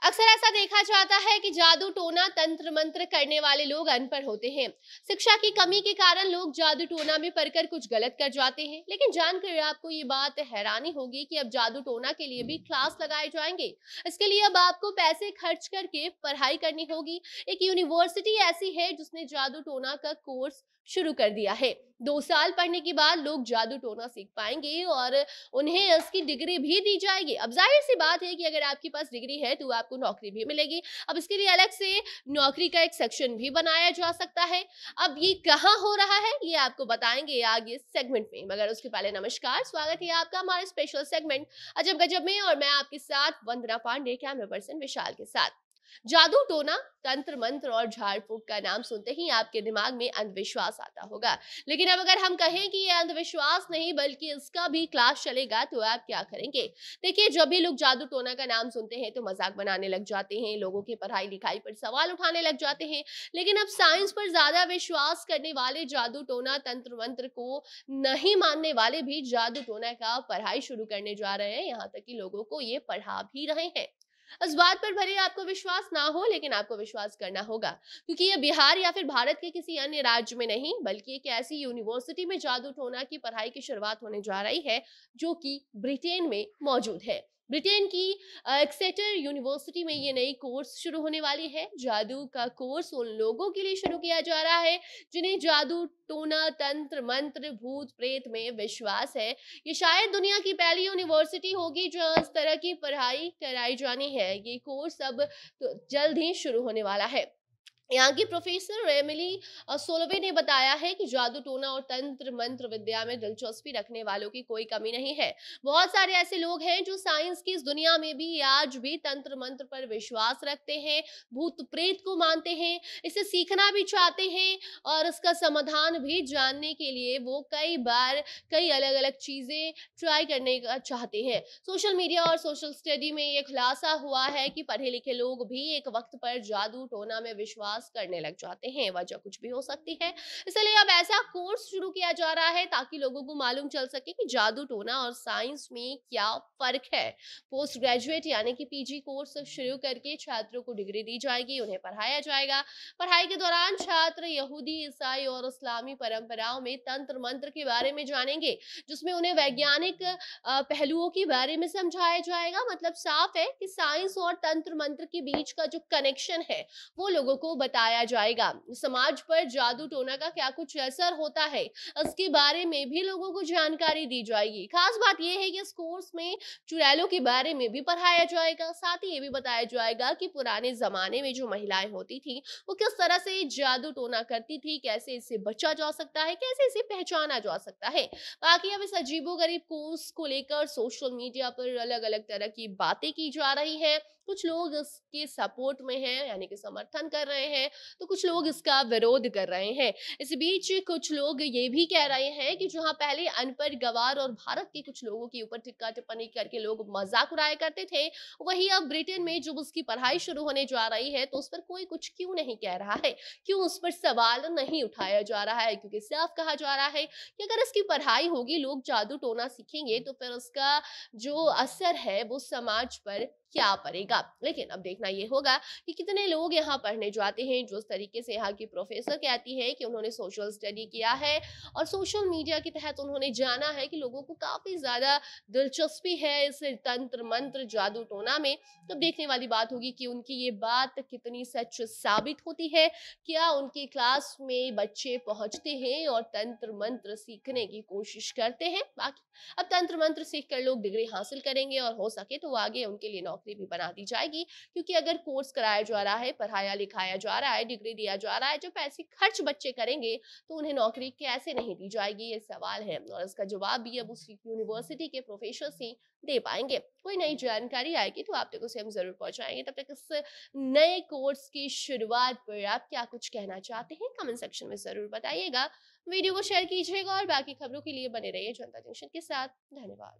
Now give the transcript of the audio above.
अक्सर ऐसा देखा जाता है कि जादू टोना तंत्र मंत्र करने वाले लोग अनपढ़ होते हैं। शिक्षा की कमी के कारण लोग जादू टोना में पढ़कर कुछ गलत कर जाते हैं। लेकिन जानकर आपको ये बात हैरानी होगी कि अब जादू टोना के लिए भी क्लास लगाए जाएंगे। इसके लिए अब आपको पैसे खर्च करके पढ़ाई करनी होगी। एक यूनिवर्सिटी ऐसी है जिसने जादू टोना का कोर्स शुरू कर दिया है। 2 साल पढ़ने के बाद लोग जादू टोना सीख पाएंगे और उन्हें इसकी डिग्री भी दी जाएगी। अब जाहिर सी बात है कि अगर आपके पास डिग्री है तो आपको नौकरी भी मिलेगी। अब इसके लिए अलग से नौकरी का एक सेक्शन भी बनाया जा सकता है। अब ये कहाँ हो रहा है ये आपको बताएंगे आगे सेगमेंट में, मगर उसके पहले नमस्कार, स्वागत है आपका हमारे स्पेशल सेगमेंट अजब गजब में और मैं आपके साथ वंदना पांडे, कैमरा पर्सन विशाल के साथ। जादू टोना, तंत्र मंत्र और झाड़ फूक का नाम सुनते ही आपके दिमाग में अंधविश्वास आता होगा। लेकिन अब अगर हम कहें कि ये अंधविश्वास नहीं बल्कि इसका भी क्लास चलेगा तो आप क्या करेंगे? देखिए, जब भी लोग जादू टोना का नाम सुनते हैं तो मजाक बनाने लग जाते हैं, लोगों की पढ़ाई लिखाई पर सवाल उठाने लग जाते हैं। लेकिन अब साइंस पर ज्यादा विश्वास करने वाले, जादू टोना तंत्र मंत्र को नहीं मानने वाले भी जादू टोना का पढ़ाई शुरू करने जा रहे हैं। यहाँ तक कि लोगों को ये पढ़ा भी रहे हैं। इस बात पर भले आपको विश्वास ना हो लेकिन आपको विश्वास करना होगा, क्योंकि ये बिहार या फिर भारत के किसी अन्य राज्य में नहीं बल्कि एक ऐसी यूनिवर्सिटी में जादू टोना की पढ़ाई की शुरुआत होने जा रही है जो कि ब्रिटेन में मौजूद है। ब्रिटेन की एक्सेटर यूनिवर्सिटी में ये नई कोर्स शुरू होने वाली है। जादू का कोर्स उन लोगों के लिए शुरू किया जा रहा है जिन्हें जादू टोना तंत्र मंत्र भूत प्रेत में विश्वास है। ये शायद दुनिया की पहली यूनिवर्सिटी होगी जहां इस तरह की पढ़ाई कराई जानी है। ये कोर्स अब तो जल्द ही शुरू होने वाला है। यहाँ की प्रोफेसर एमिली सोलोवे ने बताया है कि जादू टोना और तंत्र मंत्र विद्या में दिलचस्पी रखने वालों की कोई कमी नहीं है। बहुत सारे ऐसे लोग हैं जो साइंस की इस दुनिया में भी आज भी तंत्र मंत्र पर विश्वास रखते हैं, भूत प्रेत को मानते हैं, इसे सीखना भी चाहते हैं और इसका समाधान भी जानने के लिए वो कई बार कई अलग अलग चीजें ट्राई करने का चाहते हैं। सोशल मीडिया और सोशल स्टडी में ये खुलासा हुआ है कि पढ़े लिखे लोग भी एक वक्त पर जादू टोना में विश्वास करने लग जाते हैं। वजह कुछ भी हो सकती है, इसलिए अब ऐसा कोर्स शुरू किया जा रहा है ताकि लोगों को मालूम चल सके कि जादू टोना और साइंस में क्या फर्क है। पोस्ट ग्रेजुएट यानी कि पीजी कोर्स शुरू करके छात्रों को डिग्री दी जाएगी, उन्हें पढ़ाया जाएगा। पढ़ाई के दौरान छात्र यहूदी, ईसाई और इस्लामी परंपराओं में तंत्र मंत्र के बारे में जानेंगे, जिसमें उन्हें वैज्ञानिक पहलुओं के बारे में समझाया जाएगा। मतलब साफ है कि साइंस और तंत्र मंत्र के बीच का जो कनेक्शन है वो लोगों को बताया जाएगा। समाज पर जादू टोना का क्या कुछ असर होता है इसके बारे में भी लोगों को जानकारी दी जाएगी। खास बात यह है कि इस कोर्स में चुड़ैलों के बारे में भी पढ़ाया जाएगा। साथ ही ये भी बताया जाएगा कि पुराने जमाने में जो महिलाएं होती थी वो किस तरह से जादू टोना करती थी, कैसे इससे बचा जा सकता है, कैसे इसे पहचाना जा सकता है। बाकी अब इस अजीबोगरीब कोर्स को लेकर सोशल मीडिया पर अलग अलग तरह की बातें की जा रही है। कुछ लोग इसके सपोर्ट में हैं यानी कि समर्थन कर रहे हैं, तो कुछ लोग इसका विरोध कर रहे हैं। इस बीच कुछ लोग ये भी कह रहे हैं कि जहां पहले अनपढ़, गंवार और भारत के कुछ लोगों के ऊपर टिक्का टिप्पणी करके लोग मजाक उड़ाया करते थे, वही अब ब्रिटेन में जब उसकी पढ़ाई शुरू होने जा रही है तो उस पर कोई कुछ क्यों नहीं कह रहा है, क्यों उस पर सवाल नहीं उठाया जा रहा है। क्योंकि साफ कहा जा रहा है कि अगर इसकी पढ़ाई होगी, लोग जादू टोना सीखेंगे तो फिर उसका जो असर है वो समाज पर क्या पड़ेगा। लेकिन अब देखना ये होगा कि कितने लोग यहाँ पढ़ने जाते हैं। जो तरीके से यहाँ की प्रोफेसर कहती है कि उन्होंने सोशल स्टडी किया है और सोशल मीडिया के तहत उन्होंने जाना है कि लोगों को काफी ज्यादा दिलचस्पी है इस तंत्र मंत्र जादू टोना में। तो देखने वाली बात होगी कि उनकी ये बात कितनी सच साबित होती है। क्या उनकी क्लास में बच्चे पहुंचते हैं और तंत्र मंत्र सीखने की कोशिश करते हैं। बाकी अब तंत्र मंत्र सीखकर लोग डिग्री हासिल करेंगे और हो सके तो आगे उनके लिए नौकरी भी बना दी जाएगी। क्योंकि अगर कोर्स कराया जा रहा है, पढ़ाया लिखाया जा रहा है, डिग्री दिया जा रहा है, जो पैसे खर्च बच्चे करेंगे तो उन्हें नौकरी कैसे नहीं दी जाएगी, ये सवाल है। और इसका जवाब भी अब उस यूनिवर्सिटी के प्रोफेसर ही दे पाएंगे। कोई नई जानकारी आएगी तो आप तक उसे हम जरूर पहुंचाएंगे। तब तक इस नए कोर्स की शुरुआत पर आप क्या कुछ कहना चाहते हैं कमेंट सेक्शन में जरूर बताइएगा। वीडियो को शेयर कीजिएगा और बाकी खबरों के लिए बने रहिए जनता जंक्शन के साथ। धन्यवाद।